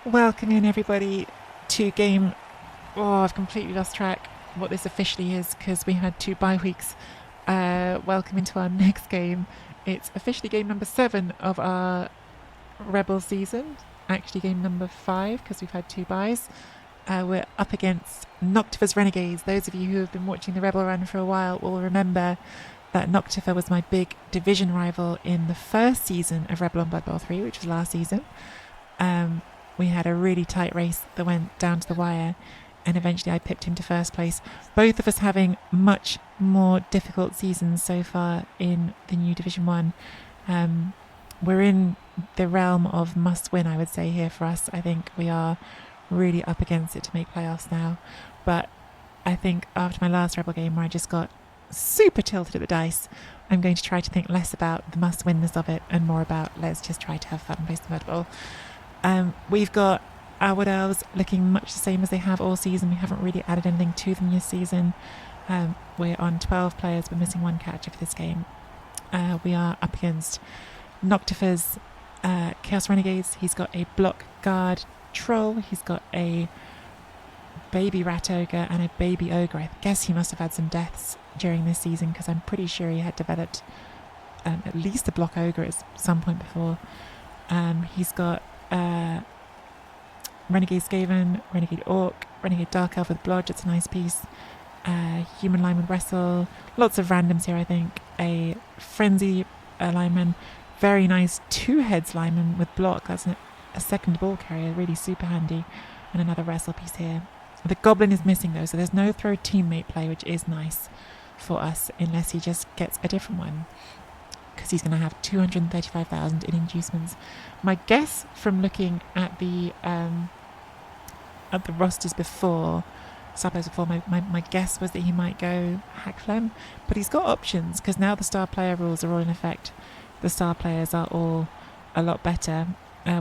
Welcome in everybody to game. Oh, I've completely lost track what this officially is because we had 2 bye weeks. Welcome into our next game. It's officially game number 7 of our Rebel season. Actually, game number 5 because we've had 2 byes. We're up against Noctifer's Renegades. Those of you who have been watching the Rebel run for a while will remember that Noctifer was my big division rival in the first season of Rebel on Blood Bowl 3, which was last season. We had a really tight race that went down to the wire, and eventually I pipped him to first place. Both of us having much more difficult seasons so far in the new Division 1. We're in the realm of must win, I would say, here for us. I think we are really up against it to make playoffs now. But I think after my last Rebel game where I just got super tilted at the dice, I'm going to try to think less about the must-winness of it and more about let's just try to have fun and play some Red Bull. We've got our Wood Elves looking much the same as they have all season. We haven't really added anything to them this season. We're on 12 players. We're missing 1 catcher for this game. We are up against Noctifer's Chaos Renegades. He's got a block guard troll. He's got a baby rat ogre and a baby ogre. I guess he must have had some deaths during this season because I'm pretty sure he had developed at least a block ogre at some point before. He's got Renegade Skaven, Renegade Orc, Renegade Dark Elf with Blodge, it's a nice piece. Human Lineman Wrestle, lots of randoms here I think. A Frenzy lineman, very nice 2 heads lineman with block, that's a second ball carrier, really super handy. And another wrestle piece here. The Goblin is missing though, so there's no throw teammate play, which is nice for us unless he just gets a different one, because he's going to have 235,000 in inducements. My guess from looking at the rosters before, Sublos before, my guess was that he might go Hackflem, but he's got options because now the star player rules are all in effect. The star players are all a lot better.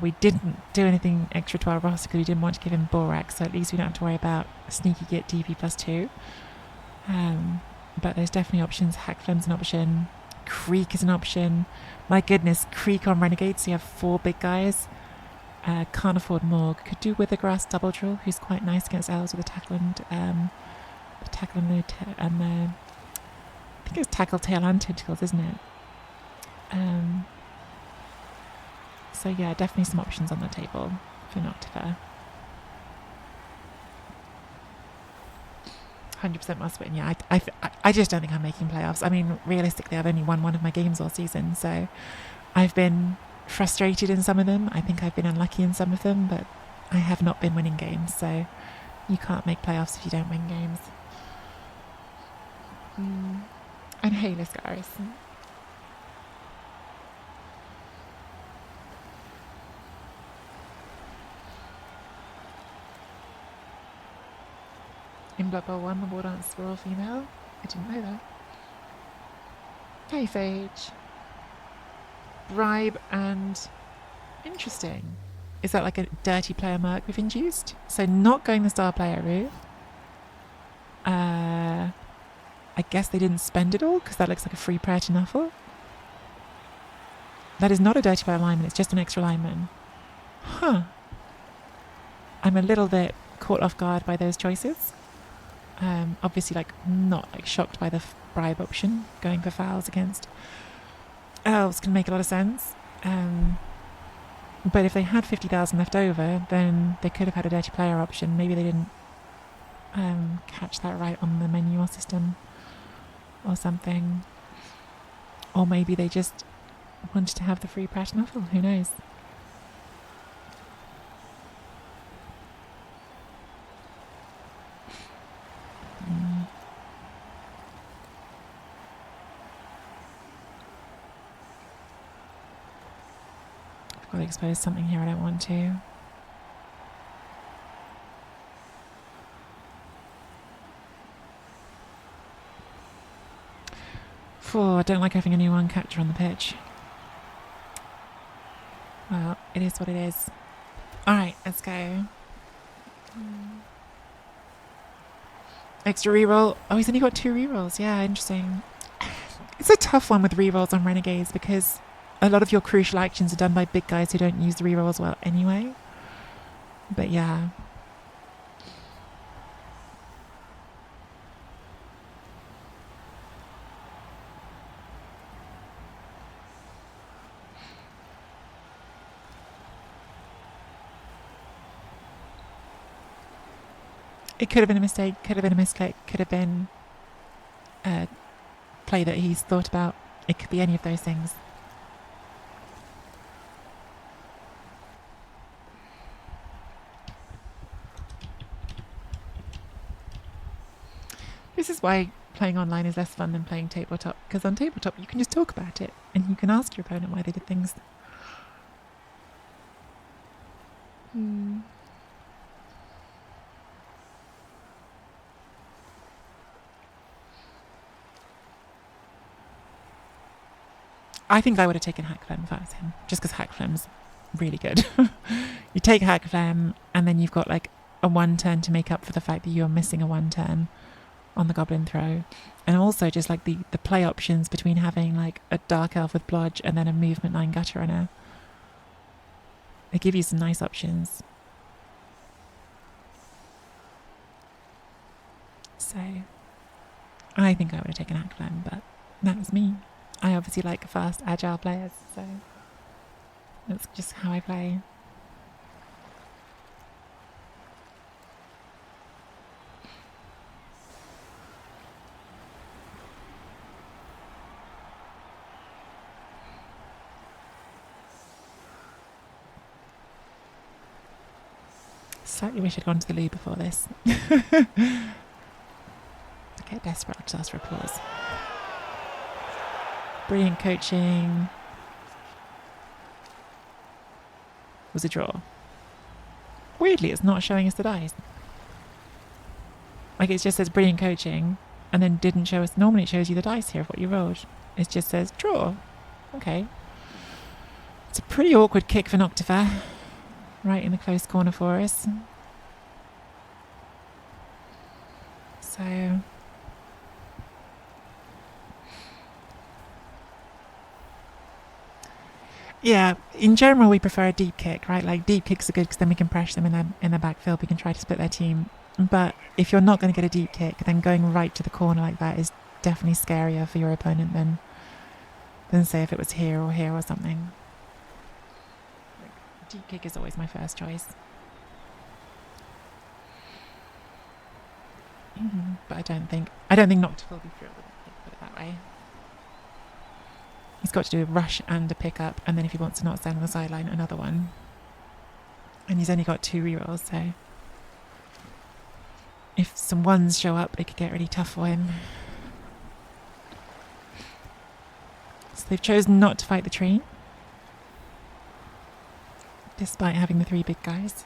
We didn't do anything extra to our roster because we didn't want to give him Borax, so at least we don't have to worry about Sneaky Git DP +2. But there's definitely options. Hackflem's an option. Creek is an option. My goodness, Creek on Renegades, so you have 4 big guys. Can't afford Morg. Could do Withergrass Double Drill, who's quite nice against elves with a tackle and I think it's tackle, tail and tentacles, isn't it? So yeah, definitely some options on the table for Noctifer. 100% must win. Yeah, I just don't think I'm making playoffs. I mean, realistically, I've only won one of my games all season, so I've been frustrated in some of them. I think I've been unlucky in some of them, but I have not been winning games, so you can't make playoffs if you don't win games. And hey, Liscaris. In Blood Bowl 1, the war dancers were all female. I didn't know that. Hey, Phage. Bribe and... Interesting. Is that like a dirty player merc we've induced? So not going the star player route. I guess they didn't spend it all because that looks like a free prayer to Nuffle. That is not a dirty player lineman, it's just an extra lineman. Huh. I'm a little bit caught off guard by those choices. Obviously, not shocked by the bribe option. Going for fouls against elves can make a lot of sense. But if they had 50,000 left over, then they could have had a dirty player option. Maybe they didn't catch that right on the menu or system or something. Or maybe they just wanted to have the free Pratt Nuffle. Who knows? I've got to expose something here I don't want to. I don't like having only 1 catcher on the pitch. Well, it is what it is. Alright, let's go. Extra reroll. Oh, he's only got 2 rerolls. Yeah, interesting. It's a tough one with rerolls on Renegades because a lot of your crucial actions are done by big guys who don't use the rerolls well anyway. But yeah. It could have been a mistake, could have been a misclick, could have been a play that he's thought about. It could be any of those things. This is why playing online is less fun than playing tabletop, because on tabletop you can just talk about it and you can ask your opponent why they did things. I think I would have taken Hackflem if I was him, just because Hackflem's really good. You take Hackflem and then you've got like a 1 turn to make up for the fact that you're missing a 1 turn on the Goblin Throw. And also just like the play options between having like a Dark Elf with Blodge and then a Movement 9 Gutter Runner. They give you some nice options. So I think I would have taken Hackflem, but that was me. I obviously like fast, agile players, so that's just how I play. Slightly wish I'd gone to the loo before this. I get desperate, I just ask for applause. Brilliant coaching. Was a draw. Weirdly, it's not showing us the dice. Like it just says brilliant coaching and then didn't show us. Normally it shows you the dice here of what you rolled. It just says draw. Okay. It's a pretty awkward kick for Noctifer. Right in the close corner for us. So... yeah, in general we prefer a deep kick, right? Like deep kicks are good because then we can pressure them in the backfield. We can try to split their team. But if you're not going to get a deep kick, then going right to the corner like that is definitely scarier for your opponent than say if it was here or something. Like, deep kick is always my first choice. But I don't think Noctifer will be thrilled with it, put it that way. He's got to do a rush and a pickup, and then if he wants to not stand on the sideline, another one. And he's only got 2 rerolls, so if some ones show up, it could get really tough for him. So they've chosen not to fight the tree, despite having the 3 big guys.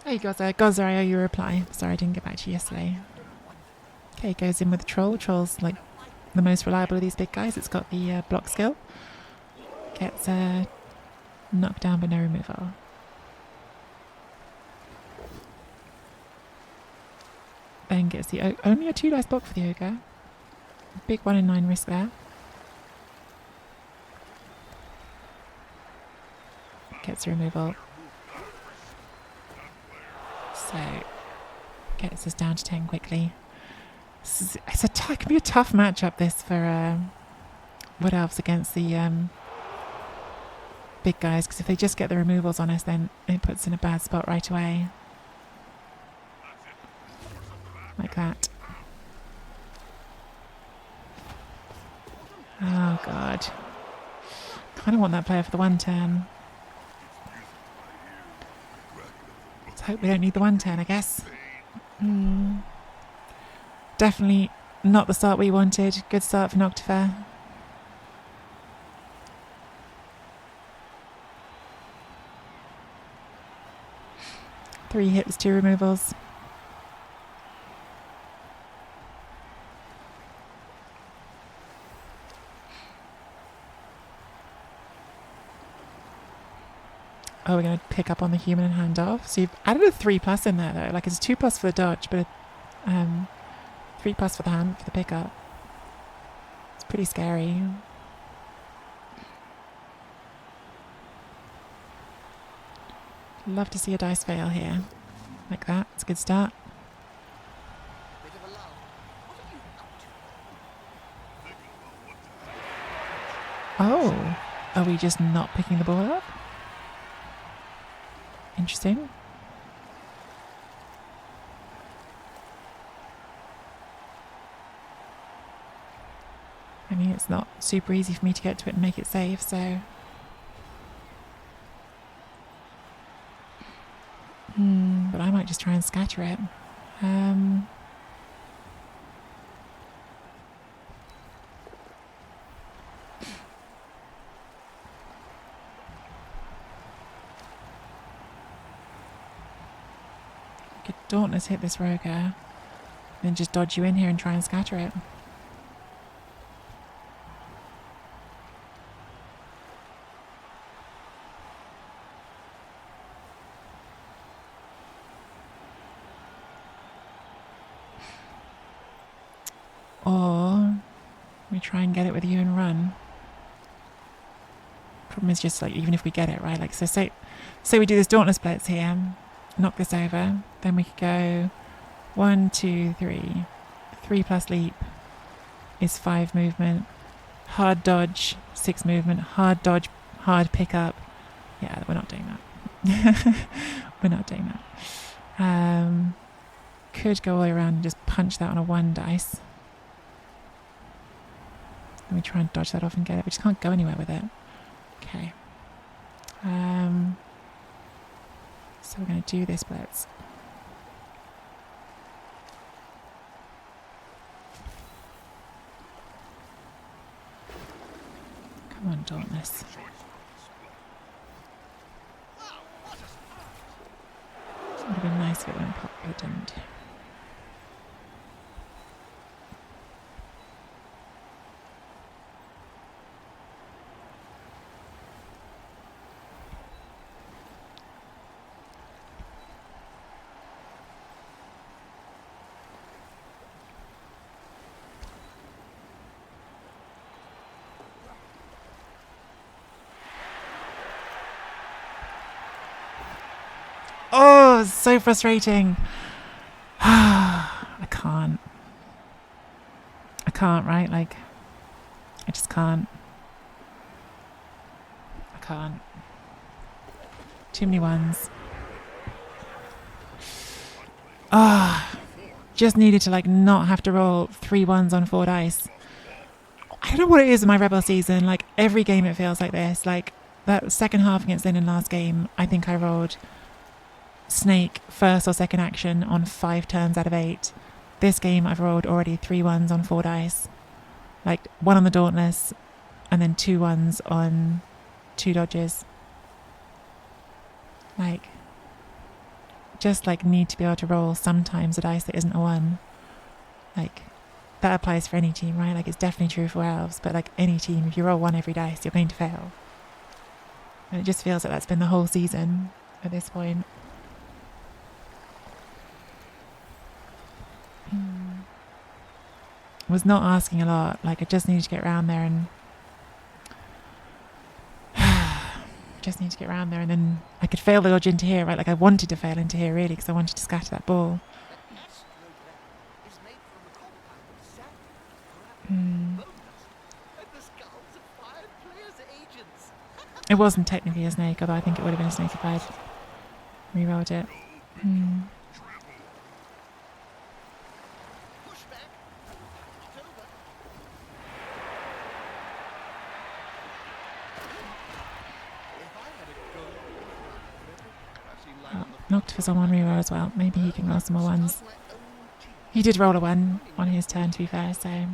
Hey Gozzer, I owe you a reply. Sorry I didn't get back to you yesterday. Okay, goes in with the troll. Troll's like the most reliable of these big guys. It's got the block skill. Gets knocked down but no removal. Then gets the only a 2 dice block for the ogre. Big 1 in 9 risk there. Gets the removal. So gets us down to 10 quickly. It can be a tough matchup this for Wood Elves against the big guys, because if they just get the removals on us, then it puts us in a bad spot right away. Like that. Oh god. Kind of want that player for the 1 turn. Let's hope we don't need the 1 turn, I guess. Definitely not the start we wanted. Good start for Noctifer. Three hits, 2 removals. Oh, we're going to pick up on the human and hand off. So you've added a 3+ in there though. Like it's a 2+ for the dodge, but a 3+ for the hand for the pickup. It's pretty scary. Love to see a dice fail here. Like that. It's a good start. Oh, are we just not picking the ball up? Interesting. I mean, it's not super easy for me to get to it and make it safe, so... but I might just try and scatter it. Could Dauntless hit this Roger, then just dodge you in here and try and scatter it. Or we try and get it with you and run. Problem is just like, even if we get it, right? Like, so say we do this Dauntless Blitz here, knock this over, then we could go 1, 2, 3. 3 plus leap is 5 movement. Hard dodge, 6 movement. Hard dodge, hard pick up. Yeah, we're not doing that. We're not doing that. Could go all the way around and just punch that on a 1 dice. Let me try and dodge that off and get it. We just can't go anywhere with it. Okay. So we're going to do this blitz. Come on, Dauntless. It would have been nice if it went pop, but it didn't. Oh, it's so frustrating. I can't, right? Like, I just can't. I can't. Too many ones. Just needed to, like, not have to roll 3 ones on 4 dice. I don't know what it is in my Rebel season. Like, every game it feels like this. Like, that second half against Lynn last game, I think I rolled Snake first or second action on 5 turns out of 8. This game I've rolled already 3 ones on 4 dice. Like 1 on the Dauntless and then 2 ones on 2 dodges. Like, just like need to be able to roll sometimes a dice that isn't a 1. Like, that applies for any team, right? Like, it's definitely true for elves, but like any team, if you roll 1 every dice, you're going to fail. And it just feels like that's been the whole season at this point. Was not asking a lot. Like, I just needed to get around there and just need to get around there, and then I could fail the dodge into here, right? Like, I wanted to fail into here really because I wanted to scatter that ball. It wasn't technically a snake, although I think it would have been a snake if I'd rerolled it. Noctifus on 1 reroll as well. Maybe he can roll some more 1s. He did roll a 1 on his turn, to be fair, so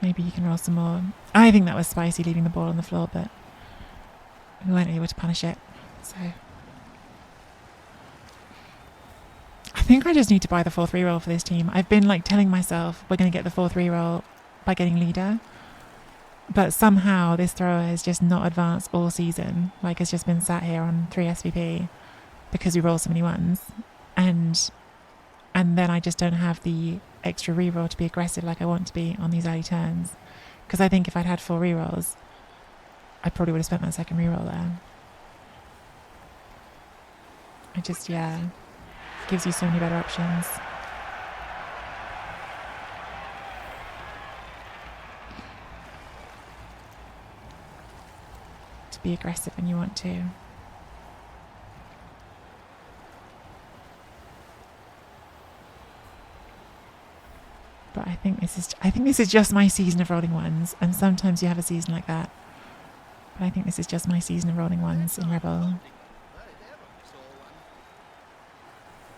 maybe he can roll some more. I think that was spicy, leaving the ball on the floor, but we weren't able to punish it. So I think I just need to buy the 4th reroll for this team. I've been like telling myself we're going to get the 4th reroll by getting leader, but somehow this thrower has just not advanced all season. Like, it's just been sat here on 3 SVP because we roll so many 1s, and then I just don't have the extra reroll to be aggressive like I want to be on these early turns. Because I think if I'd had 4 rerolls, I probably would have spent that second reroll there. I just, yeah, gives you so many better options. To be aggressive when you want to. But I think this is just my season of rolling ones, and sometimes you have a season like that. But I think this is just my season of rolling ones in Rebel.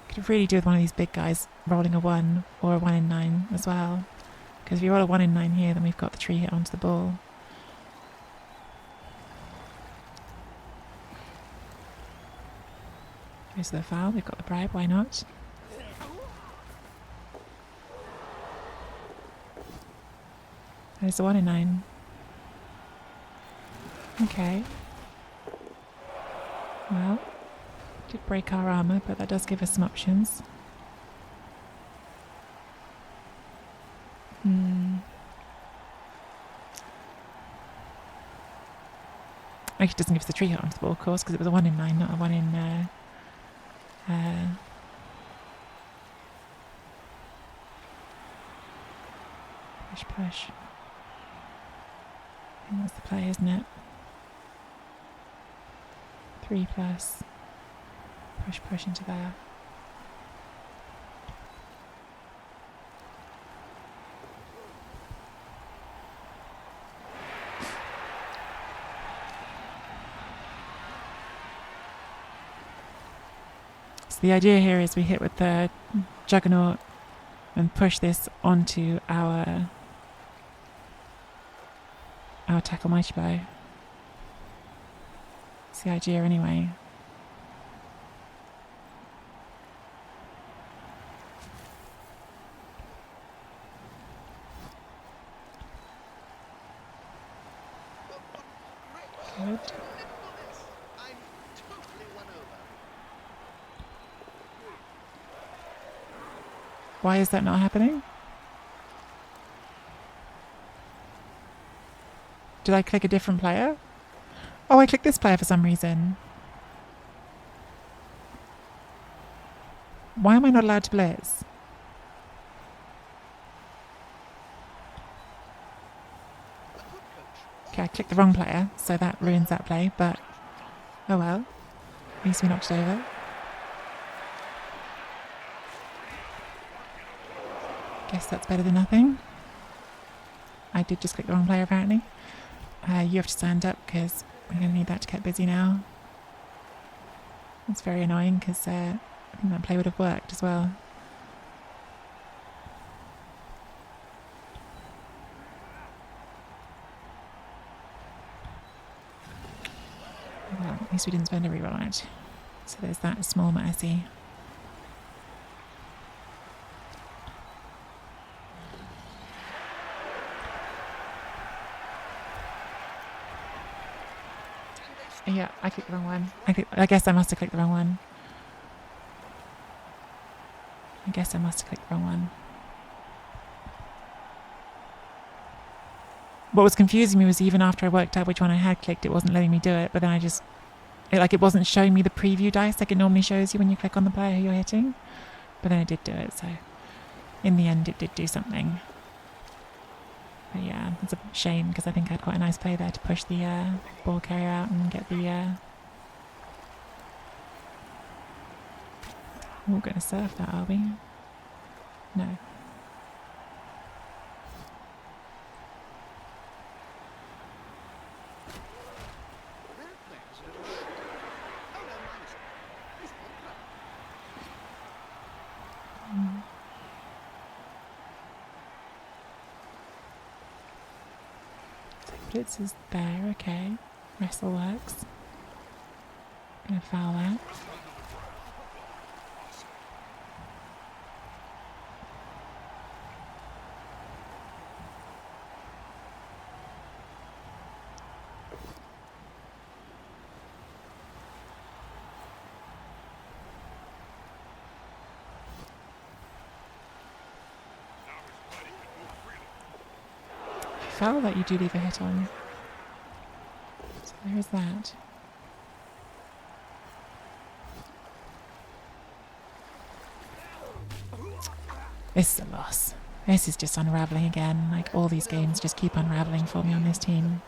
Could really do with one of these big guys rolling a 1 or a 1 in 9 as well. Because if you roll a 1 in 9 here, then we've got the tree hit onto the ball. Goes the foul, we've got the bribe, why not? There's the 1 in 9. Okay. Well, did break our armour, but that does give us some options. Actually, it doesn't give us the tree hit onto the ball, of course, because it was a 1 in 9, not a 1 in... push. I think that's the play, isn't it? 3 plus. Push into there. So the idea here is we hit with the Juggernaut and push this onto our tackle mighty blow. That's the idea anyway. Good. Why is that not happening? Did I click a different player? Oh, I clicked this player for some reason. Why am I not allowed to blitz? Okay, I clicked the wrong player, so that ruins that play, but oh well. At least we knocked it over. Guess that's better than nothing. I did just click the wrong player apparently. You have to stand up because we're going to need that to get busy now. That's very annoying because I think that play would have worked as well. Well, at least we didn't spend a reroll on it. So there's that small mercy. Yeah, I clicked the wrong one. I guess I must have clicked the wrong one. What was confusing me was even after I worked out which one I had clicked, it wasn't letting me do it. But then it wasn't showing me the preview dice like it normally shows you when you click on the player who you're hitting. But then it did do it, so in the end it did do something. But yeah, it's a shame because I think I had quite a nice play there to push the ball carrier out and get the... We're going to surf that, are we? No. Blitz is there, okay. Wrestle works. Gonna foul that. Foul that you do leave a hit on. So there is that. This is a loss. This is just unravelling again. Like, all these games just keep unravelling for me on this team.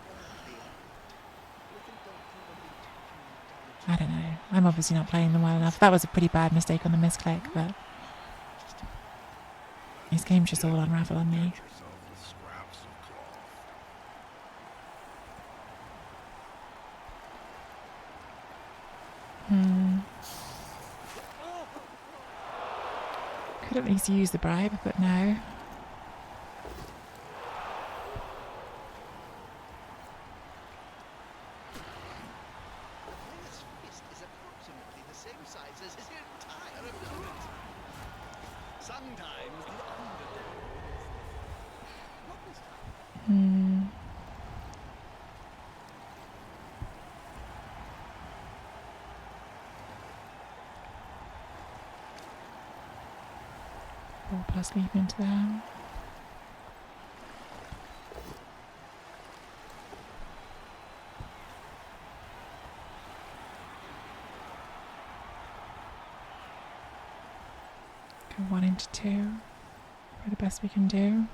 I don't know. I'm obviously not playing them well enough. That was a pretty bad mistake on the misclick, but these games just all unravel on me. Could at least use the bribe, but no. Plus leap into there. Go 1 into 2. Probably the best we can do.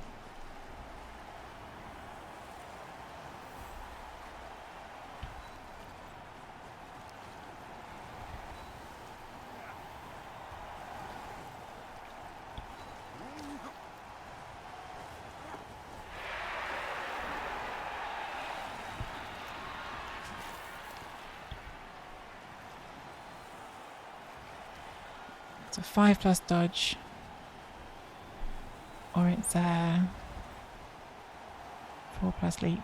So 5 plus dodge, or it's 4 plus leap.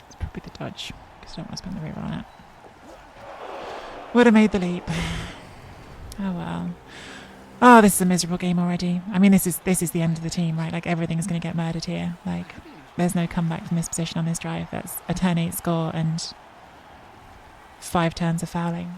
It's probably the dodge, because I don't want to spend the reroll on it. Would have made the leap. Oh well. Oh, this is a miserable game already. I mean, this is the end of the team, right? Like, everything's going to get murdered here. Like, there's no comeback from this position on this drive. That's a turn 8 score and 5 turns of fouling.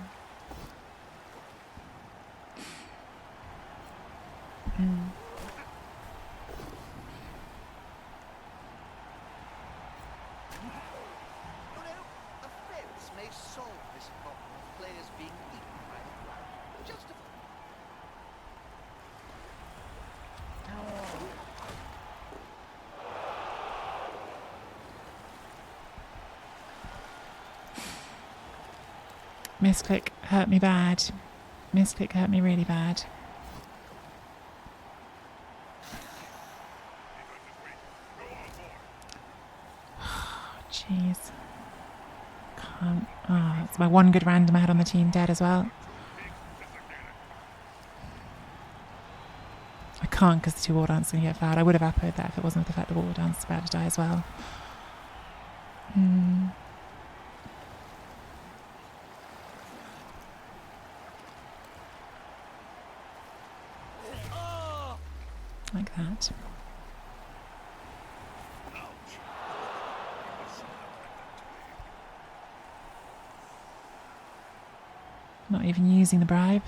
Misclick hurt me bad. Misclick hurt me really bad. Jeez. Can't. Oh, it's my one good random I had on the team dead as well. I can't because the 2 war dance are going to get fouled. I would have appoed that if it wasn't for the fact the war dance is about to die as well. Like that. Not even using the bribe.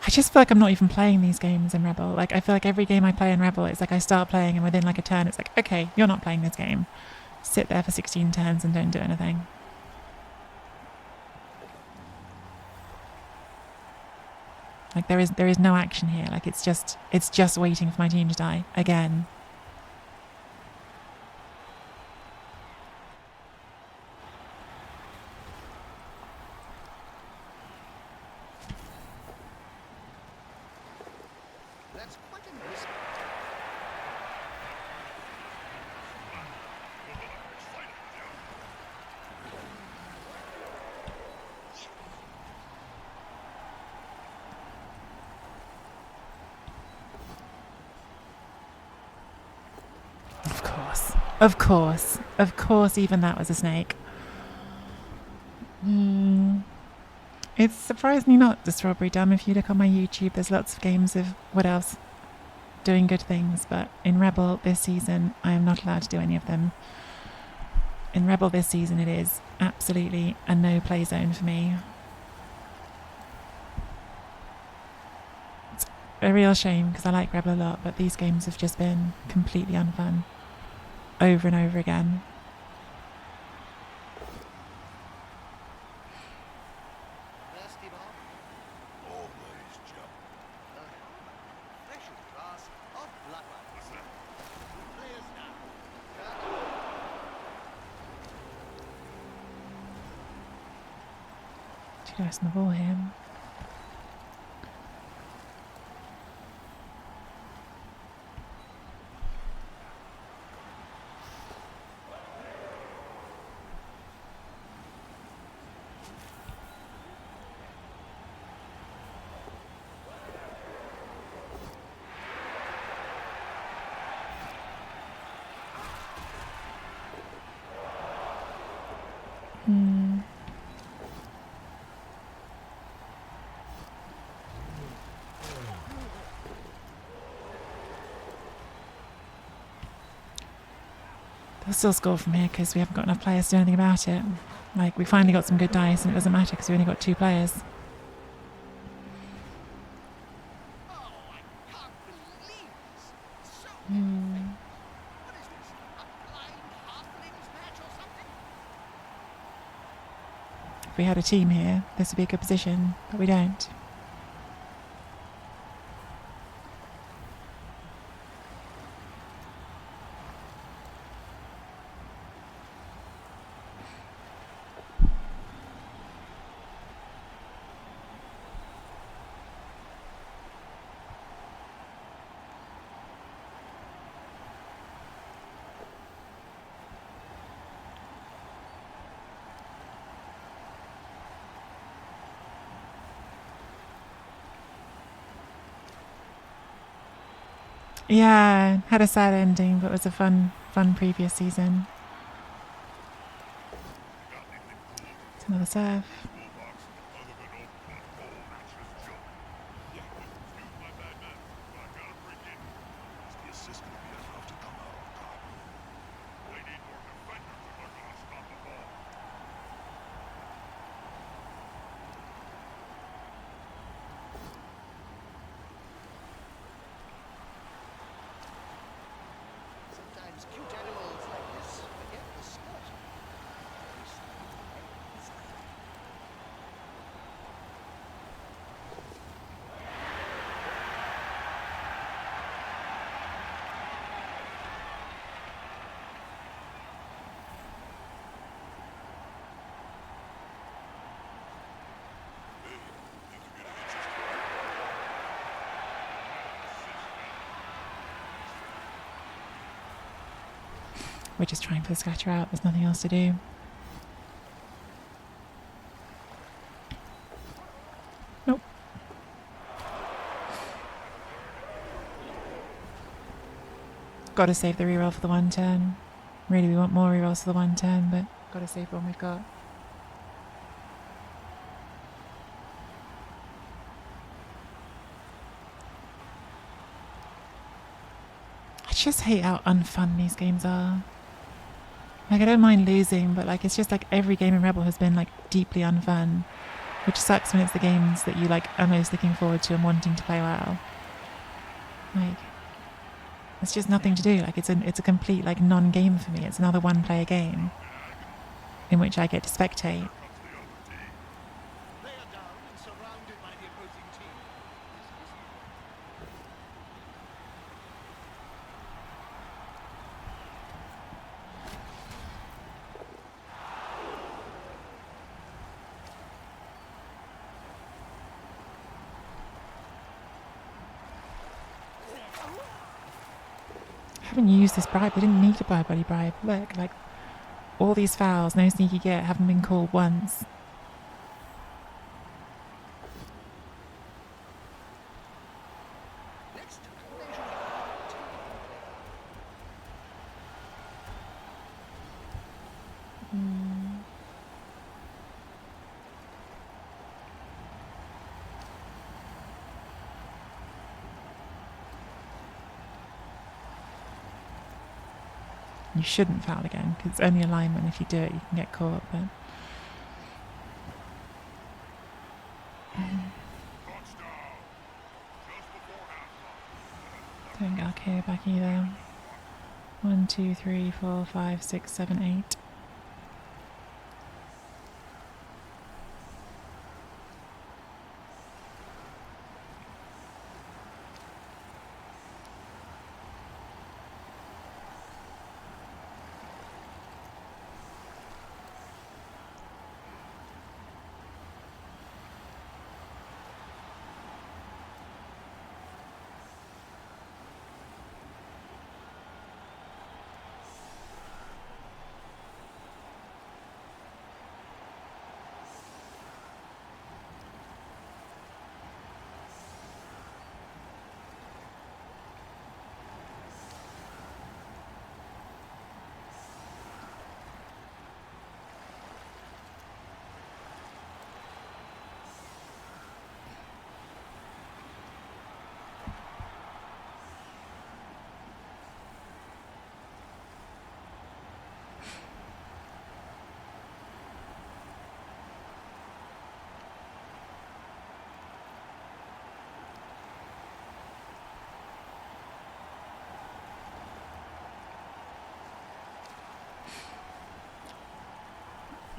I just feel like I'm not even playing these games in Rebel. Like, I feel like every game I play in Rebel, it's like I start playing and within like a turn, it's like, okay, you're not playing this game. Sit there for 16 turns and don't do anything. Like, there is no action here. Like, it's just waiting for my team to die again. That's quite a risk. Of course, even that was a snake. It's surprisingly not the Strawberry Dam. If you look on my YouTube, there's lots of games of what else doing good things, but in Rebel this season, I am not allowed to do any of them. In Rebel this season, it is absolutely a no-play zone for me. It's a real shame because I like Rebel a lot, but these games have just been completely unfun over and over again. Thirsty, Bob? Always jump. Fresh as grass of bloodline. What's that? Players now. Too nice on the ball here. They'll still score from here because we haven't got enough players to do anything about it. Like, we finally got some good dice and it doesn't matter because we only got 2 players. Oh, I can't believe this. So what is this? A blind halflings match or something? If we had a team here, this would be a good position, but we don't. Yeah, had a sad ending, but it was a fun previous season. It's another serve. Sometimes cute animals like this forget the sport. We're just trying for the scatter out. There's nothing else to do. Nope. Got to save the reroll for the 1 turn. Really, we want more rerolls for the 1 turn, but got to save one we've got. I just hate how unfun these games are. Like, I don't mind losing, but like, it's just like every game in Rebel has been like deeply unfun, which sucks when it's the games that you like are most looking forward to and wanting to play well. Like, it's just nothing to do. Like, it's a complete like non-game for me. It's another 1-player game in which I get to spectate. They are down and surrounded by the opposing team. I haven't used this bribe. I didn't need to buy a bloody bribe. Look, like, all these fouls, no sneaky git, haven't been called once. Next combination. You shouldn't foul again, because it's only alignment. If you do it, you can get caught, but... Touchdown! Just before Don't get Archaea back either. 1, 2, 3, 4, 5, 6, 7, 8.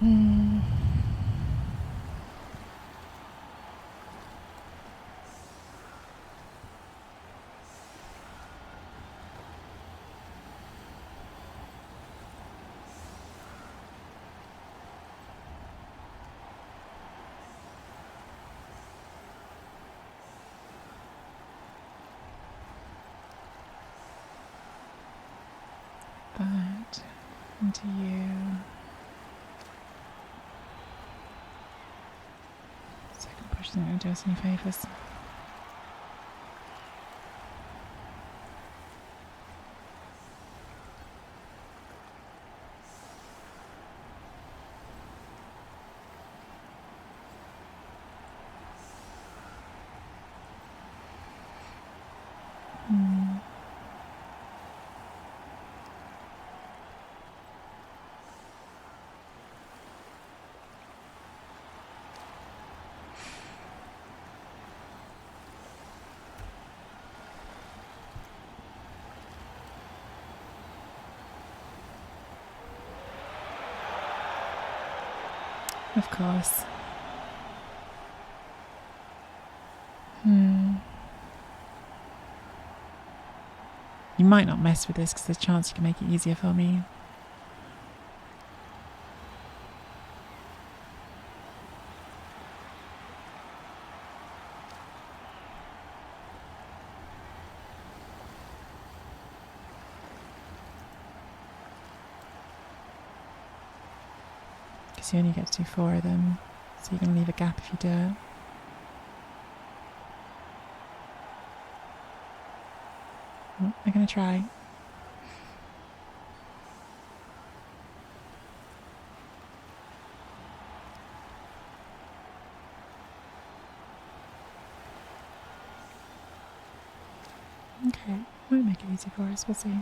Hmm. That into you. Second push isn't going to do us any favours. Of course. You might not mess with this because there's a chance you can make it easier for me. Because you only get to do 4 of them, so you're going to leave a gap if you do it. Oh, I'm going to try. Okay, might make it easy for us, we'll see.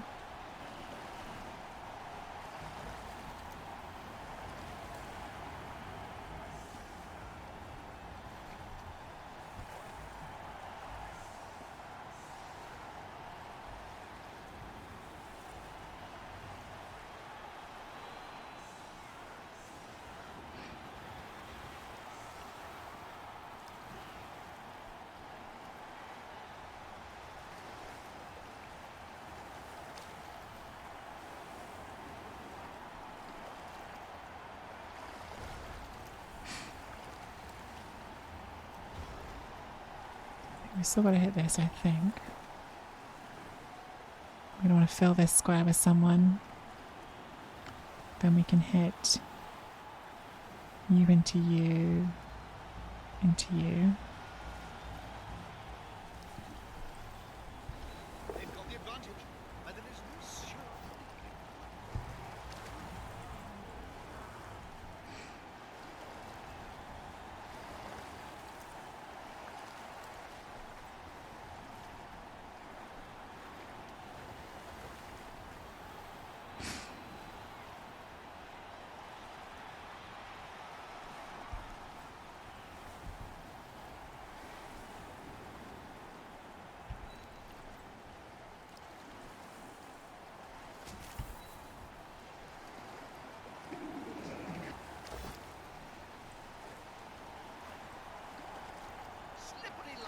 We still got to hit this, I think. We're going to want to fill this square with someone. Then we can hit you into you, into you. They've got the advantage, and there is no sure.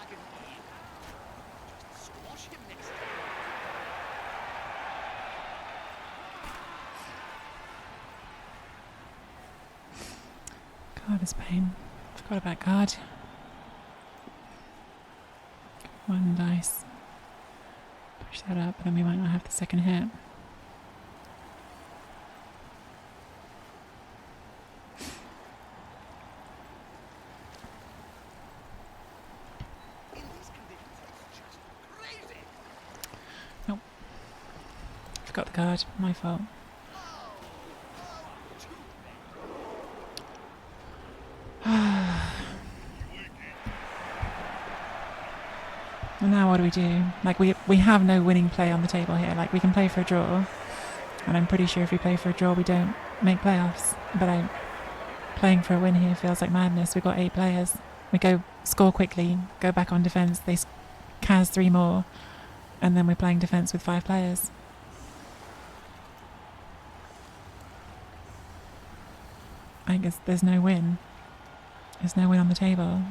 like an egg. Just squash him next time. God, it's pain. Forgot about guard. One dice. Push that up, but then we might not have the second hit. In these conditions, it's just crazy. Forgot the guard. My fault. Too And now what do we do? Like, we have no winning play on the table here. Like, we can play for a draw. And I'm pretty sure if we play for a draw, we don't make playoffs. But playing for a win here feels like madness. We've got 8 players. We go score quickly, go back on defence. They Kaz 3 more. And then we're playing defence with 5 players. I guess there's no win. There's no win on the table.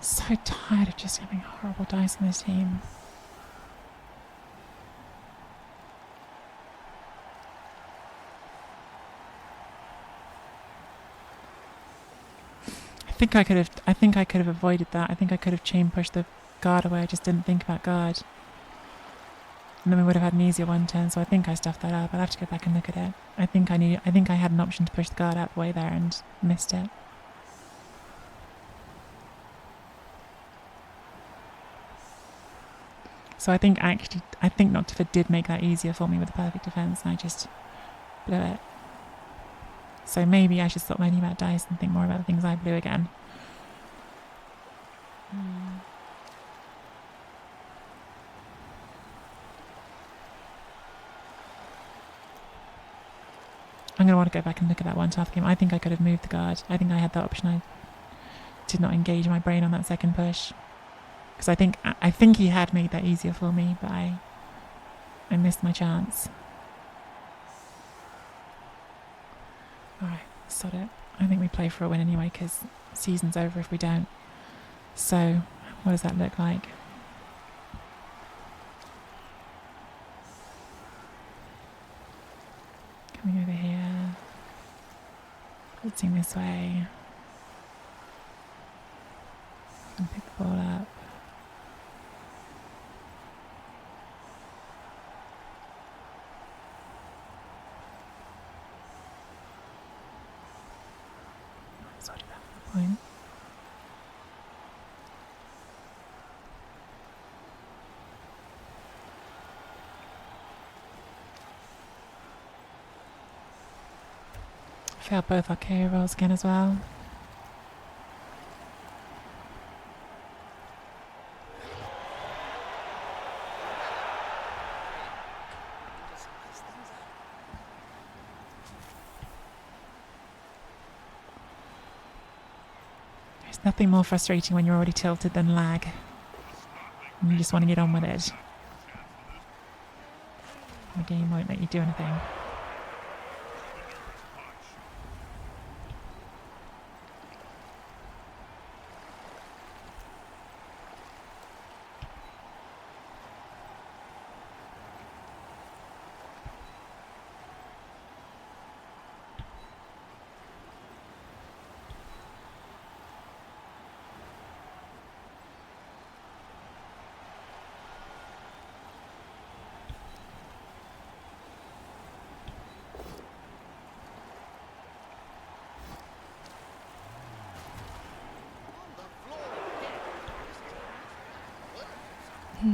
So tired of just having horrible dice on this team. I think I could have avoided that. I think I could have chain pushed the guard away. I just didn't think about guard. And then we would have had an easier one turn, so I think I stuffed that up. I'll have to go back and look at it. I think I had an option to push the guard out the way there and missed it. So I think Noctifer did make that easier for me with the perfect defense, and I just blew it. So maybe I should stop moaning about dice and think more about the things I blew again. I'm going to want to go back and look at that one tough game. I think I could have moved the guard. I think I had that option. I did not engage my brain on that second push. Because I think he had made that easier for me, but I missed my chance. Alright, sod it. I think we play for a win anyway, because season's over if we don't. So, what does that look like? Coming over here. Blitzing this way. And pick the ball up. Sorry about that point. Failed both our KO rolls again as well. There's nothing more frustrating when you're already tilted than lag. And you just want to get on with it. The game won't let you do anything. I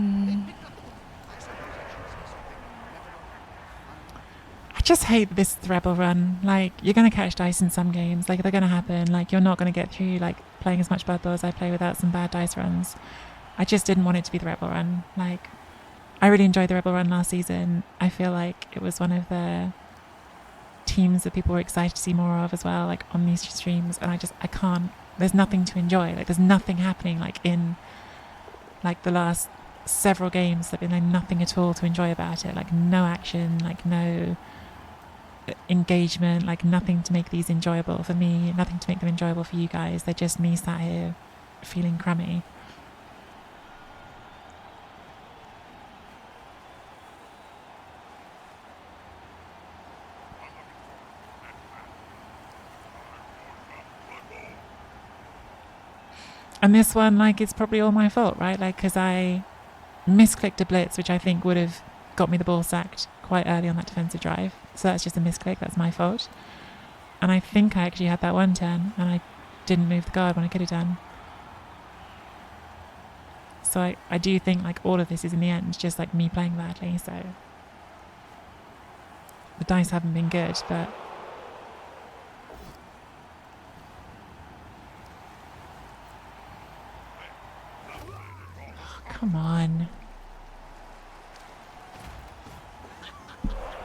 just hate this Rebel run. Like, you're going to catch dice in some games. Like, they're going to happen. Like, you're not going to get through, like, playing as much Blood Bowl as I play without some bad dice runs. I just didn't want it to be the Rebel run. Like, I really enjoyed the Rebel run last season. I feel like it was one of the teams that people were excited to see more of as well, like, on these streams. And I can't. There's nothing to enjoy. Like, there's nothing happening, like, in, like, the last several games. There's been, like, nothing at all to enjoy about it. Like, no action, like, no engagement, like nothing to make these enjoyable for me, nothing to make them enjoyable for you guys. They're just me sat here feeling crummy. And this one, like, it's probably all my fault, right? Like, because I misclicked a blitz, which I think would have got me the ball sacked quite early on that defensive drive. So that's just a misclick. That's my fault. And I think I actually had that one turn, and I didn't move the guard when I could have done. So I do think, like, all of this is in the end just, like, me playing badly. So the dice haven't been good, but... Come on.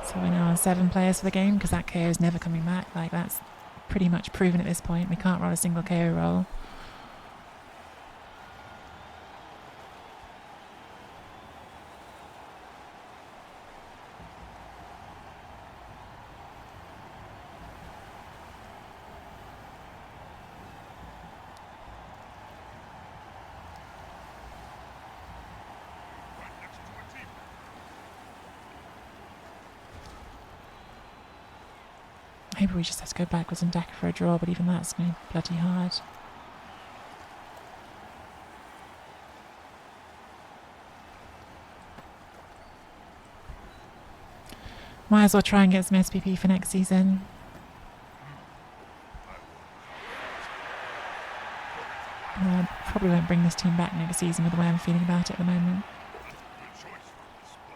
So we're now on 7 players for the game because that KO is never coming back. Like, that's pretty much proven at this point. We can't roll a single KO roll. Maybe we just have to go backwards and deck for a draw, but even that's going to be bloody hard. Might as well try and get some SPP for next season. Probably won't bring this team back next season with the way I'm feeling about it at the moment.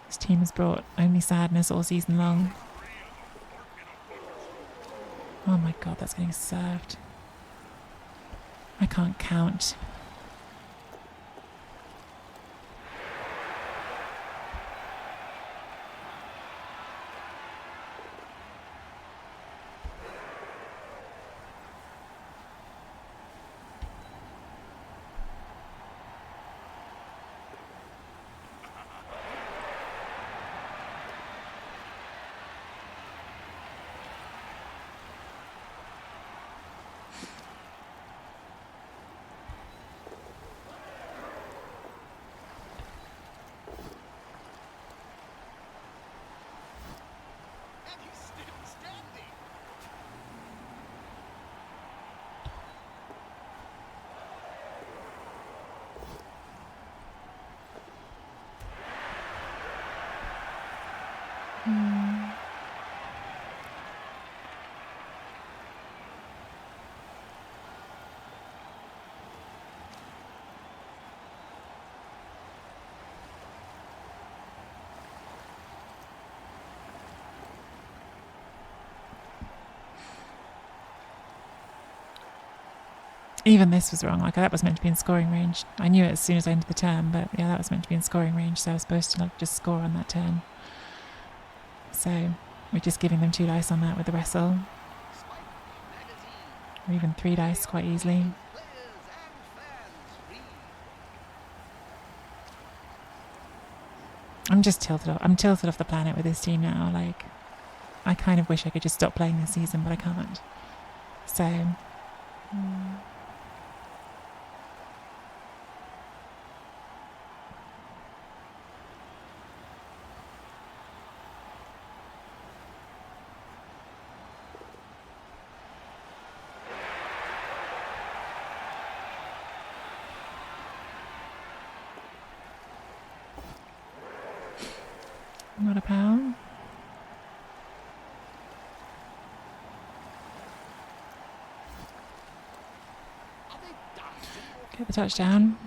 This team has brought only sadness all season long. Oh my god, that's getting served. I can't count. Even this was wrong. Like, that was meant to be in scoring range. I knew it as soon as I entered the turn, but yeah, that was meant to be in scoring range, so I was supposed to, like, just score on that turn. So we're just giving them 2 dice on that with the wrestle. Or even 3 dice quite easily. I'm just tilted off. I'm tilted off the planet with this team now. Like, I kind of wish I could just stop playing this season, but I can't. So... Not a pal. Get the touchdown.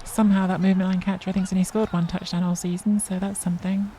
Somehow that movement line catcher I think's only scored 1 touchdown all season, so that's something.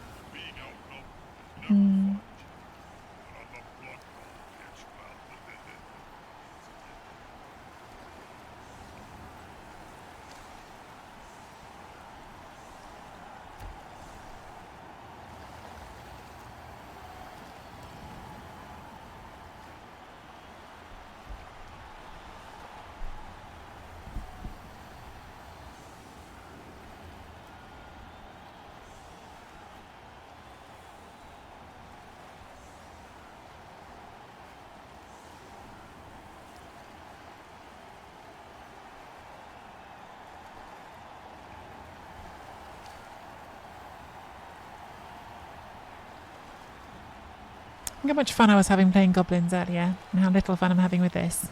Look how much fun I was having playing goblins earlier, and how little fun I'm having with this.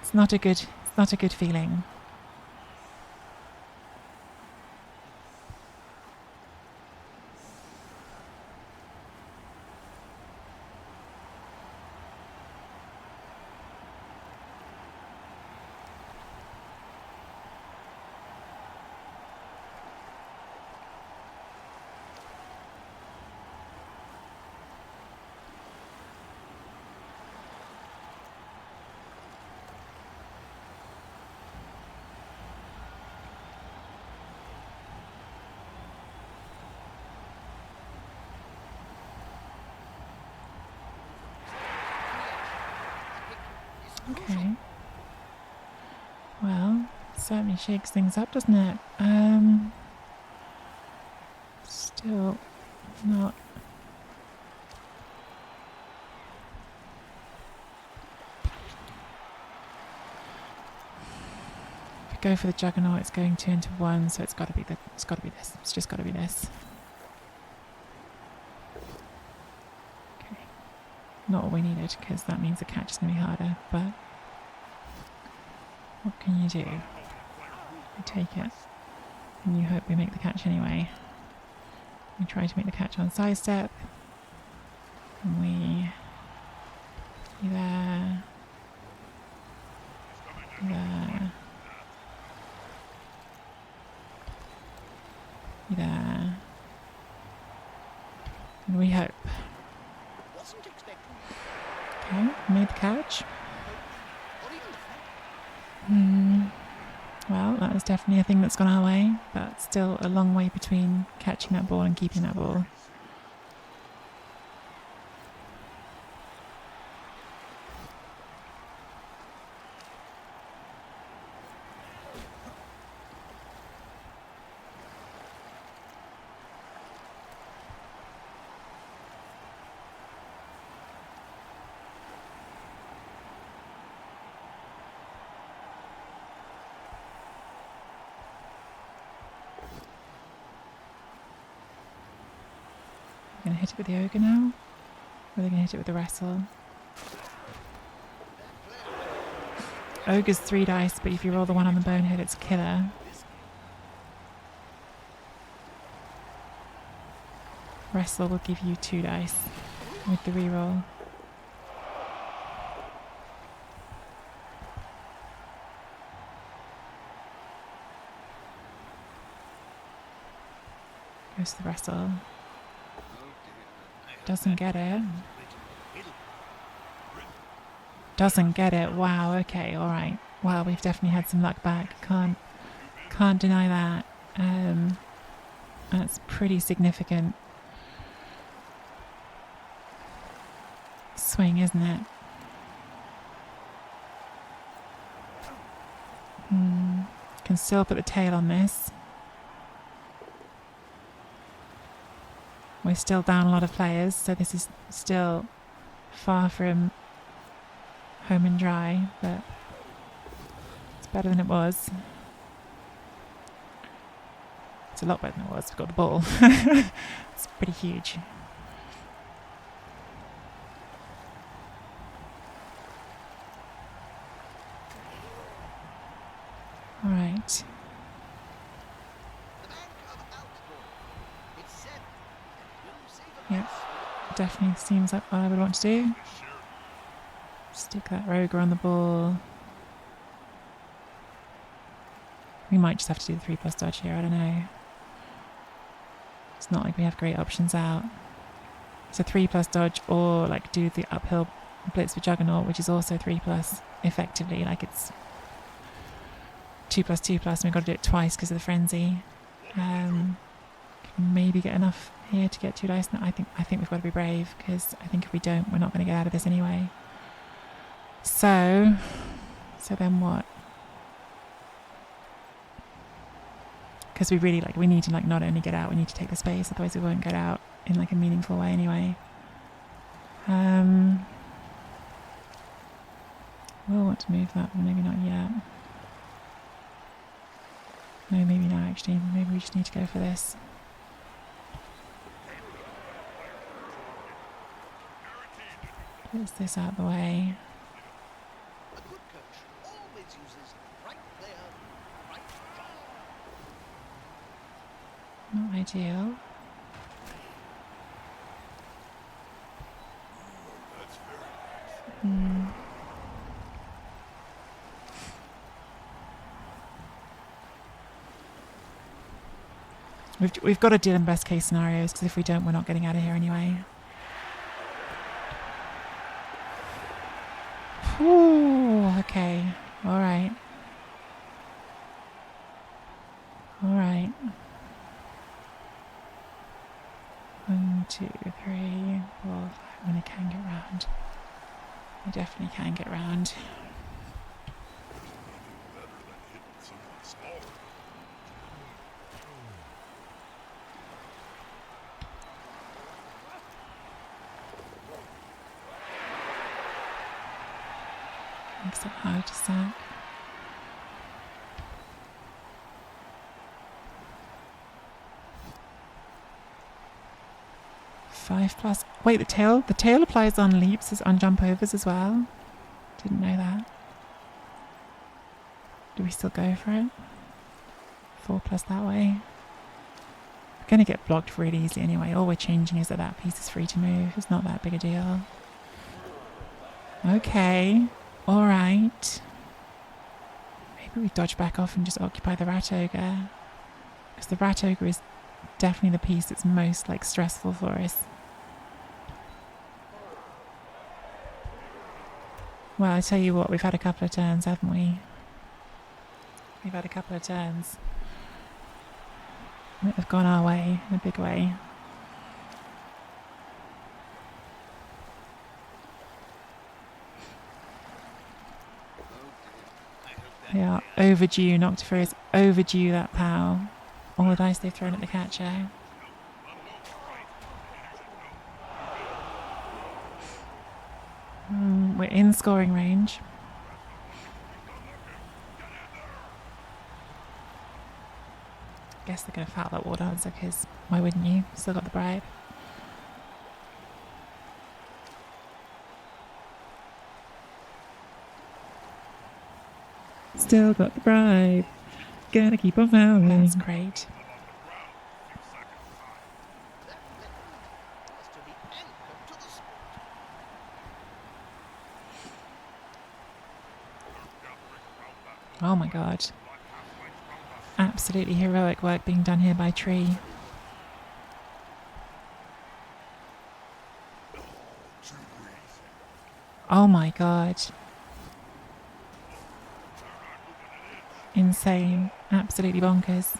It's not a good feeling. Okay. Well, certainly shakes things up, doesn't it? Still not. If we go for the juggernaut, it's going 2 into 1, so it's got to be this. It's just got to be this. Okay. Not what we needed, because that means the catch is going to be harder, but what can you do? You take it, and you hope we make the catch anyway. We try to make the catch on sidestep, and we... there... there... there... and we hope. Wasn't expecting Okay, made the catch. or even the Well, that was definitely a thing that's gone our way, but still a long way between catching that ball and keeping that ball. We're going to hit it with the ogre now, or are they going to hit it with the wrestle? Ogre's 3 dice, but if you roll the 1 on the bonehead, it's a killer. Wrestle will give you 2 dice with the reroll. Goes to the wrestle. Doesn't get it. Doesn't get it. Wow, okay, alright. Wow, we've definitely had some luck back. Can't deny that. That's pretty significant swing, isn't it? Can still put the tail on this. We're still down a lot of players, so this is still far from home and dry, but it's better than it was. It's a lot better than it was. We've got the ball. It's pretty huge. All right. the bank of outdoor. It's said that you'll save a Yep. Definitely seems like what I would want to do. Stick that rogue on the ball. We might just have to do the 3+ dodge here, I don't know. It's not like we have great options out. It's a 3+ dodge, or like do the uphill blitz with Juggernaut, which is also 3+, effectively. Like it's 2+, and we've got to do it twice because of the frenzy. Can maybe get enough here to get 2 dice. No, I think we've got to be brave, because I think if we don't, we're not going to get out of this anyway. So then what? Because we really we need to not only get out, we need to take the space, otherwise we won't get out in a meaningful way anyway. We'll want to move that, but maybe not yet. No, maybe not actually. Maybe we just need to go for this. Gets this out of the way. A good coach always uses right there, right there. Not ideal. That's very nice. Hmm. We've got to deal in best case scenarios, because if we don't, we're not getting out of here anyway. Ooh, okay. All right. All right. 1, 2, 3, 4, 5. I mean, I can get round. I definitely can get round. Better than hitting someone smaller. Makes it hard to sack. Five plus. Wait, the tail applies on leaps, on jump overs as well. Didn't know that. Do we still go for it? 4 plus that way. We're going to get blocked really easily anyway. All we're changing is that piece is free to move. It's not that big a deal. Okay. All right. Maybe we dodge back off and just occupy the rat ogre. Because the rat ogre is definitely the piece that's most stressful for us. Well, I tell you what, we've had a couple of turns, haven't we? We've had a couple of turns that have gone our way in a big way. They are overdue. Noctifer is overdue that pow. All the dice they've thrown at the catcher. We're in scoring range. Guess they're going to foul that war dancer, because why wouldn't you? Still got the bribe. Still got the bribe. Gonna keep on fouling. That's great. Has to be anchored to the spot. Oh my god. Absolutely heroic work being done here by Tree. Oh my god. Insane. Absolutely bonkers.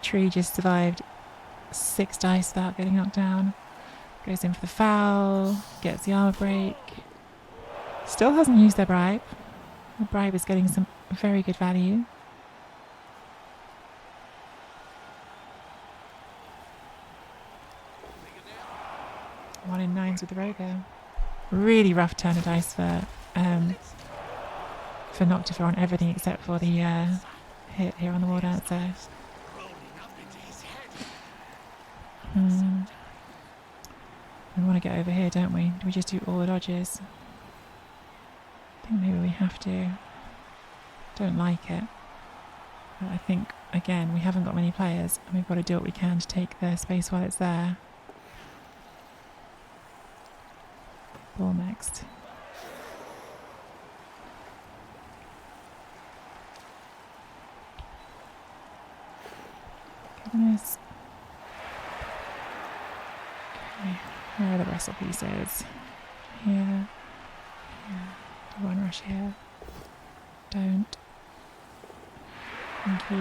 Tree just survived 6 dice without getting knocked down. Goes in for the foul. Gets the armor break. Still hasn't used their bribe. The bribe is getting some very good value. One in 9s with the Rogo. Really rough turn of dice for Noctifer on everything except for the hit here on the war dancer. We want to get over here, don't we? Do we just do all the dodges? I think maybe we have to. Don't like it. But I think, again, we haven't got many players and we've got to do what we can to take their space while it's there. Ball next. Goodness. Okay, where are the wrestle pieces? Here. Here. Do one rush here. Don't. Thank you.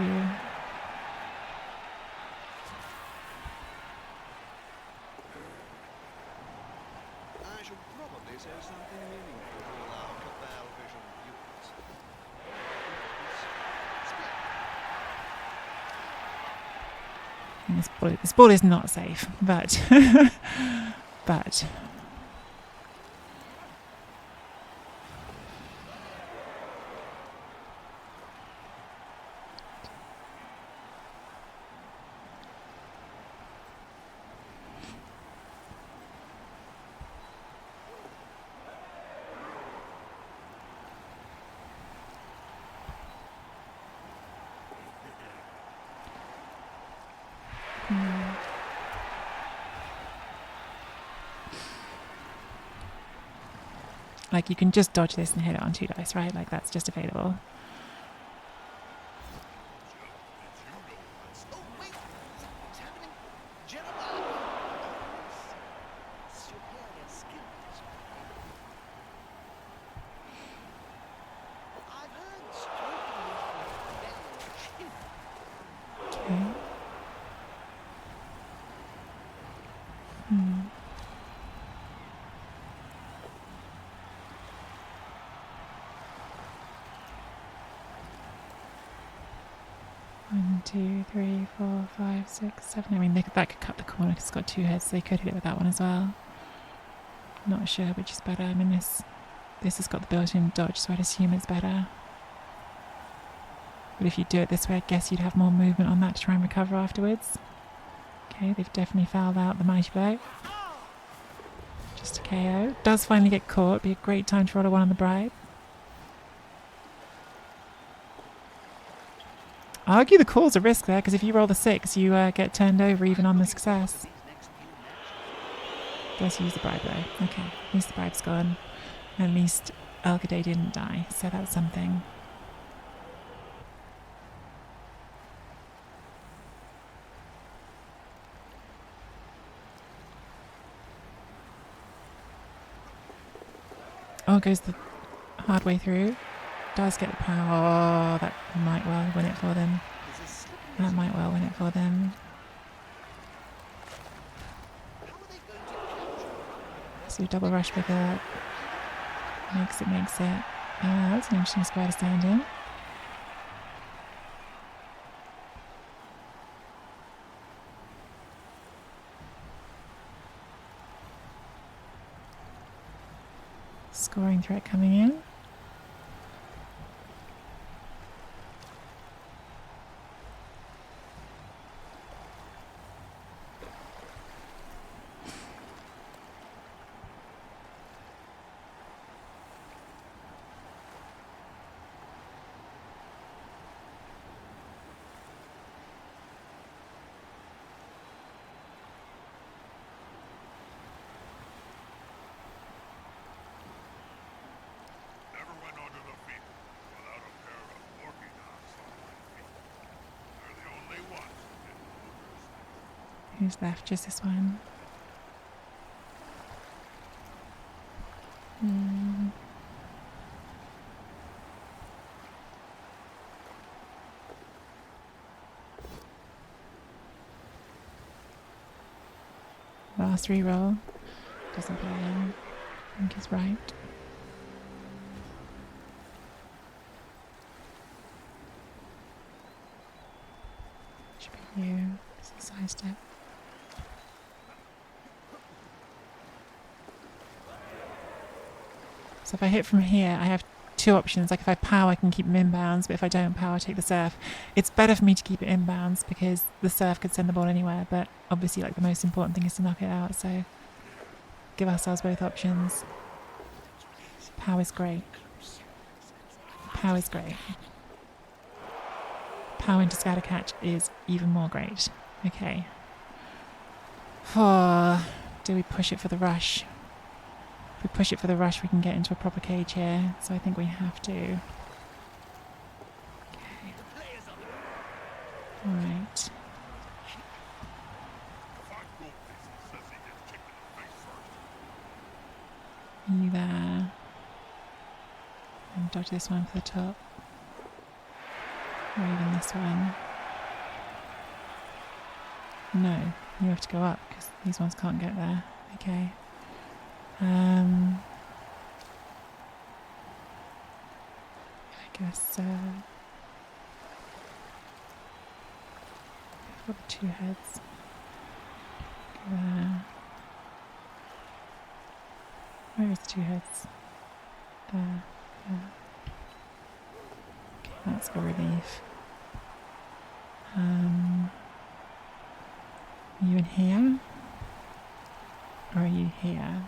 I should probably say something meaningful to all our Cabal Vision viewers. This ball is not safe, but but Hmm. Like, you can just dodge this and hit it on 2 dice, right? Like, that's just available. Oh, wait! What's happening? Jeremiah! Superior skill display. I've heard stroking of the belly and chin. Okay. Hmm. One, two, three, 4, 5, 6, 7. I mean, that could cut the corner because it's got 2 heads, so they could hit it with that one as well. Not sure which is better. I mean, this has got the built-in dodge, so I'd assume it's better. But if you do it this way, I guess you'd have more movement on that to try and recover afterwards. Okay, they've definitely fouled out the mighty blow. Just a KO. Does finally get caught. Be a great time to roll a 1 on the bribe. I argue the call's a risk there, because if you roll the 6, you get turned over even on the success. Does use the bribe though. Okay, at least the bribe's gone. At least Elgade didn't die, so that's something. Oh, goes the hard way through. Does get the power. Oh, that might well win it for them. That might well win it for them. So double rush pick up. Makes it. That's an interesting square to stand in. Scoring threat coming in. Never went onto the field without a pair of orthodox on my feet. They're the only ones who get movers. Who's left? Just this one. Last reroll. Doesn't play in. I think he's right. Should be you. It's the side step. So if I hit from here, I have 2 options. Like if I power, I can keep him inbounds, but if I don't power, I take the surf. It's better for me to keep it inbounds because the surf could send the ball anywhere, but obviously like the most important thing is to knock it out, so give ourselves both options. Power is great. Power is great. Power into scatter catch is even more great. Okay. Do we push it for the rush? If we push it for the rush, we can get into a proper cage here. So I think we have to. Okay. Alright. You there. And dodge this one for the top. Or even this one. No, you have to go up because these ones can't get there. Okay. I guess for the 2 heads. Go there. Where is the 2 heads? There. Okay, that's a relief. Are you in here? Or are you here?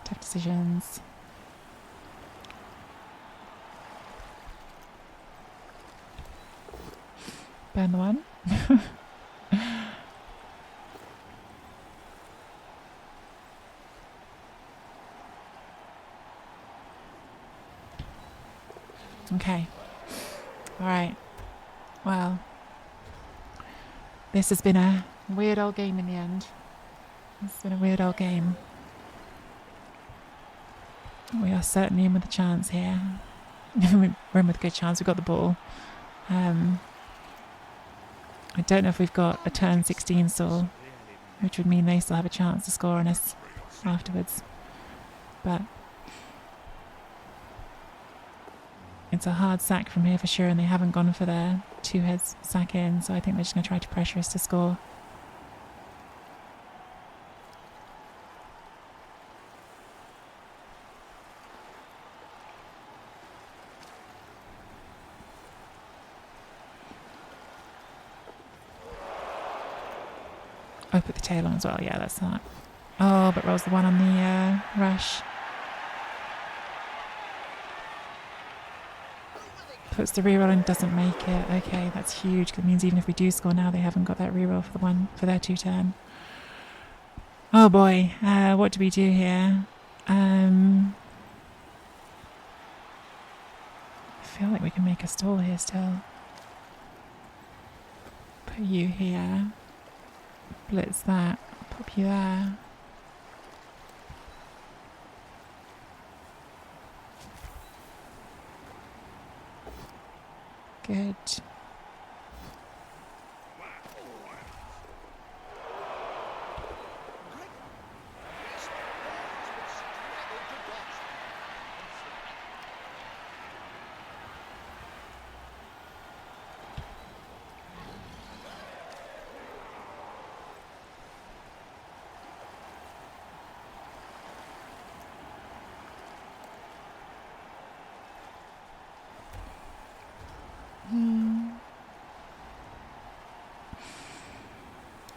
Tough decisions. Burn the one. Okay. Alright. Well, this has been a weird old game in the end. It's been a weird old game. We are certainly in with a chance here. We're in with a good chance. We've got the ball. I don't know if we've got a turn 16 stall, which would mean they still have a chance to score on us afterwards. But it's a hard sack from here for sure, and they haven't gone for their two heads sack in, so I think they're just going to try to pressure us to score. Oh, put the tail on as well. Yeah, that's that. Oh, but rolls the one on the rush. Puts the reroll and doesn't make it. Okay, that's huge. That means even if we do score now, they haven't got that reroll for the one for their 2-turn. Oh boy, what do we do here? I feel like we can make a stall here still. Put you here. Blitz that. Pop you there. Good.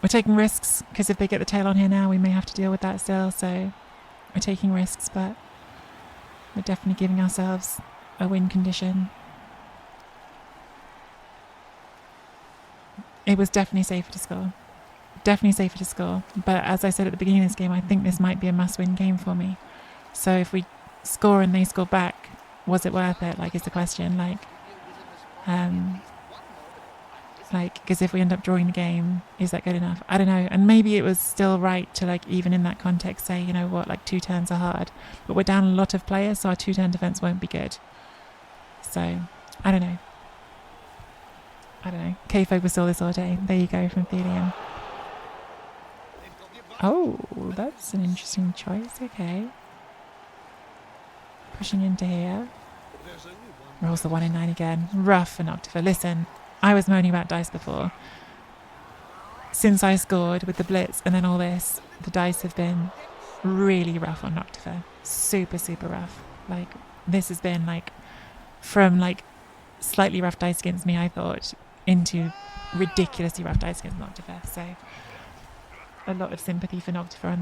We're taking risks, because if they get the tail on here now, we may have to deal with that still, so we're taking risks, but we're definitely giving ourselves a win condition. It was definitely safer to score. Definitely safer to score. But as I said at the beginning of this game, I think this might be a must-win game for me. So if we score and they score back, was it worth it? Like, is the question. Because if we end up drawing the game, is that good enough? I don't know. And maybe it was still right to, like, even in that context, say, you know what, like, 2 turns are hard. But we're down a lot of players, so our 2-turn defence won't be good. So, I don't know. K-Folk was still this all day. There you go from Thelium. Oh, that's an interesting choice. Okay. Pushing into here. Rolls the 1 in 9 again. Rough for Noctifer. Listen, I was moaning about dice before. Since I scored with the blitz and then all this, the dice have been really rough on Noctifer. Super, super rough. Like, this has been, like, from, like, slightly rough dice against me, I thought, into ridiculously rough dice against Noctifer. So, a lot of sympathy for Noctifer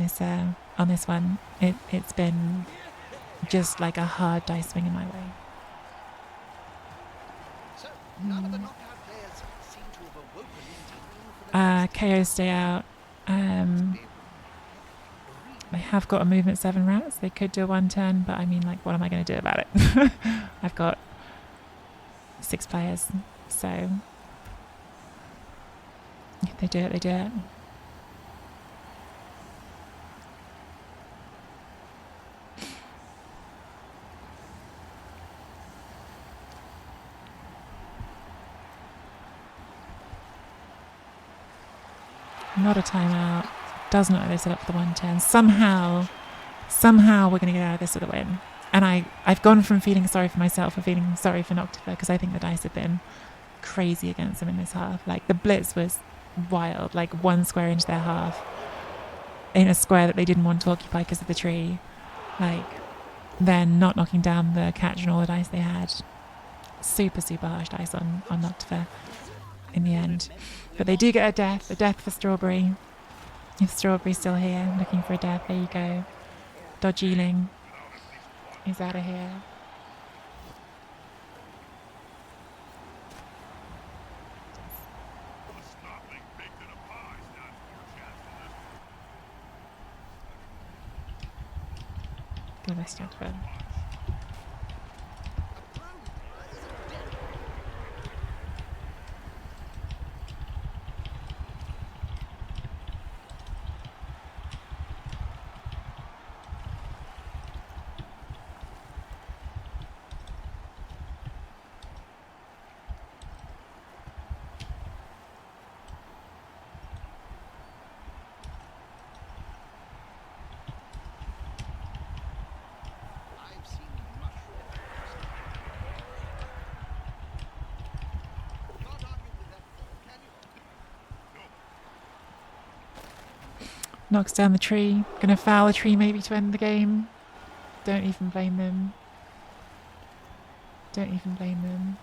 on this one. It's been just like a hard dice swing in my way. KO stay out. They have got a movement 7 rats. They could do a 1-turn, but I mean, like, what am I going to do about it? I've got 6 players, so if they do it, they do it. Not a timeout. Does not let this set up for the 1-10. Somehow we're going to get out of this with a win. And I've gone from feeling sorry for myself to feeling sorry for Noctifer, because I think the dice have been crazy against them in this half. Like, the blitz was wild, like 1 square into their half in a square that they didn't want to occupy because of the tree. Like, then not knocking down the catch and all the dice they had. Super, super harsh dice on Noctifer in the end. But they do get a death for Strawberry. If Strawberry's still here, looking for a death, there you go. Dodgeeling is out of here. We missed Noctifer. I've seen mushrooms. Can't argue with that thought, can you? Knocks down the tree. Gonna foul the tree maybe to end the game. Don't even blame them. Don't even blame them.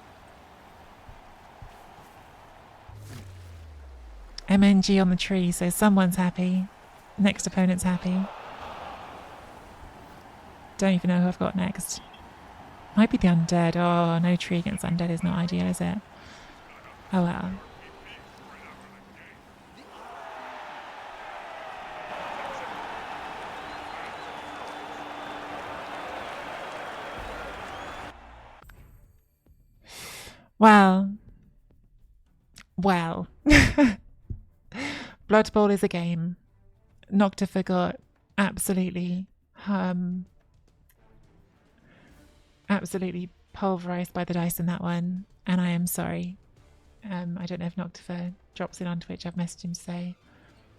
MNG on the tree, so someone's happy. Next opponent's happy. Don't even know who I've got next. Might be the undead. Oh, no tree against undead is not ideal, is it? Oh well. Well. Blood Bowl is a game. Noctifer got absolutely pulverized by the dice in that one, and I am sorry. I don't know if Noctifer drops in on Twitch. I've messaged him to say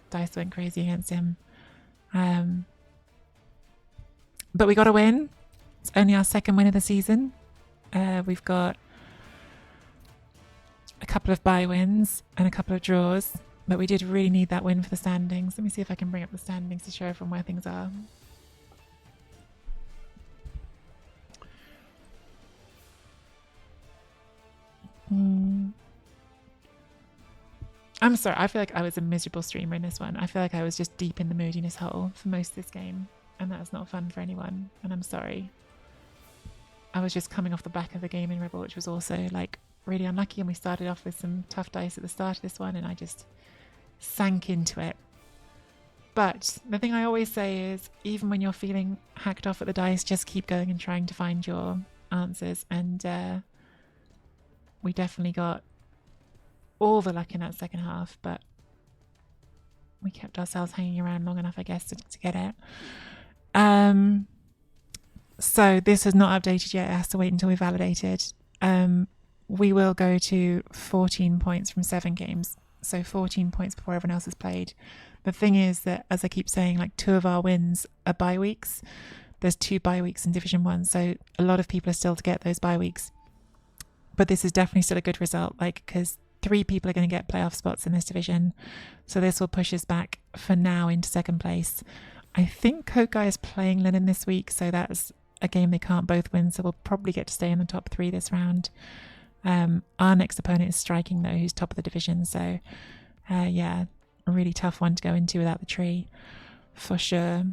dice went crazy against him. But we got a win. It's only our second win of the season. We've got a couple of bye wins and a couple of draws, but we did really need that win for the standings. Let me see if I can bring up the standings to show everyone where things are. I'm sorry, I feel like I was a miserable streamer in this one. I feel like I was just deep in the moodiness hole for most of this game, and that's not fun for anyone, and I'm sorry. I was just coming off the back of the game in Rebel, which was also like really unlucky, and we started off with some tough dice at the start of this one, and I just sank into it. But the thing I always say is, even when you're feeling hacked off at the dice, just keep going and trying to find your answers, and we definitely got all the luck in that second half, but we kept ourselves hanging around long enough, I guess, to get it. So this is not updated yet. It has to wait until we validate it. We will go to 14 points from 7 games. So 14 points before everyone else has played. The thing is that, as I keep saying, like 2 of our wins are bye weeks. There's 2 bye weeks in Division 1, so a lot of people are still to get those bye weeks. But this is definitely still a good result, like, because 3 people are going to get playoff spots in this division. So this will push us back for now into second place. I think Kokai is playing Lennon this week, so that's a game they can't both win. So we'll probably get to stay in the top 3 this round. Our next opponent is Striking, though, who's top of the division. So, yeah, a really tough one to go into without the tree, for sure.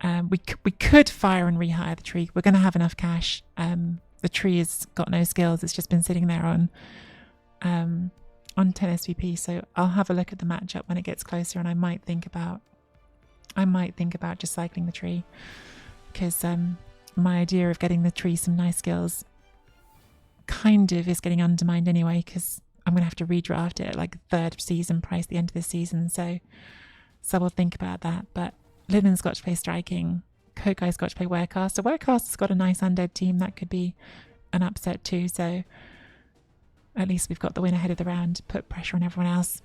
We could fire and rehire the tree. We're going to have enough cash. The tree has got no skills. It's just been sitting there on 10 SVP. So I'll have a look at the matchup when it gets closer, and I might think about just cycling the tree, because my idea of getting the tree some nice skills kind of is getting undermined anyway, because I'm going to have to redraft it at like 3rd season price at the end of this season. So we'll think about that. But Lynnon's got to play Striking. Kokai's got to play Warecaster. Warecaster's got a nice undead team. That could be an upset too. So at least we've got the win ahead of the round. Put pressure on everyone else.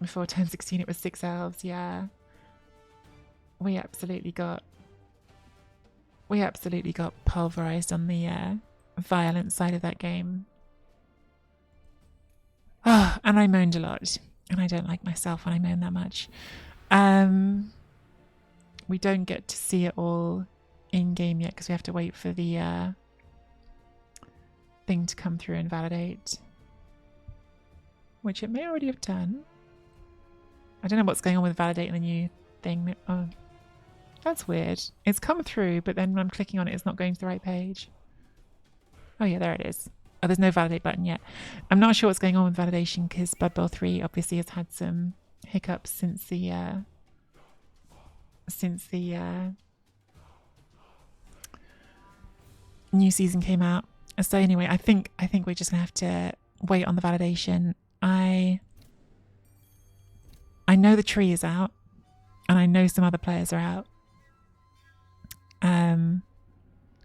Before 10-16 it was 6 elves. Yeah, we absolutely got pulverized on the violent side of that game. Oh, and I moaned a lot, and I don't like myself when I moan that much. We don't get to see it all in game yet because we have to wait for the thing to come through and validate, which it may already have done. I don't know what's going on with validating the new thing. Oh, that's weird. It's come through, but then when I'm clicking on it, it's not going to the right page. Oh yeah, there it is. Oh, there's no validate button yet. I'm not sure what's going on with validation because Blood Bowl 3 obviously has had some hiccups since the new season came out. So anyway, I think we're just gonna have to wait on the validation. I know the tree is out, and I know some other players are out.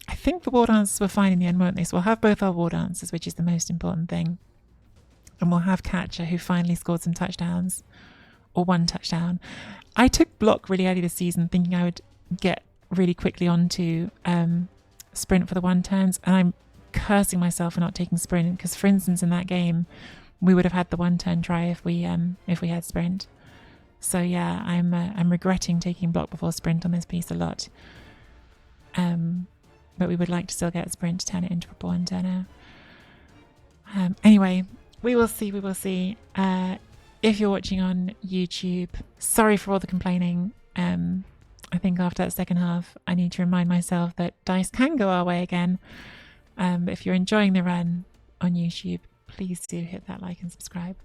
I think the war dancers were fine in the end, weren't they? So we'll have both our war dancers, which is the most important thing. And we'll have Catcher, who finally scored some touchdowns, or one touchdown. I took block really early this season, thinking I would get really quickly onto sprint for the one turns, and I'm cursing myself for not taking sprint because, for instance, in that game, we would have had the one turn try if we had sprint. So yeah, I'm regretting taking block before sprint on this piece a lot. But we would like to still get sprint to turn it into a one turner. Anyway, we will see. If you're watching on YouTube, sorry for all the complaining. I think after that second half, I need to remind myself that dice can go our way again. But if you're enjoying the run on YouTube, please do hit that like and subscribe.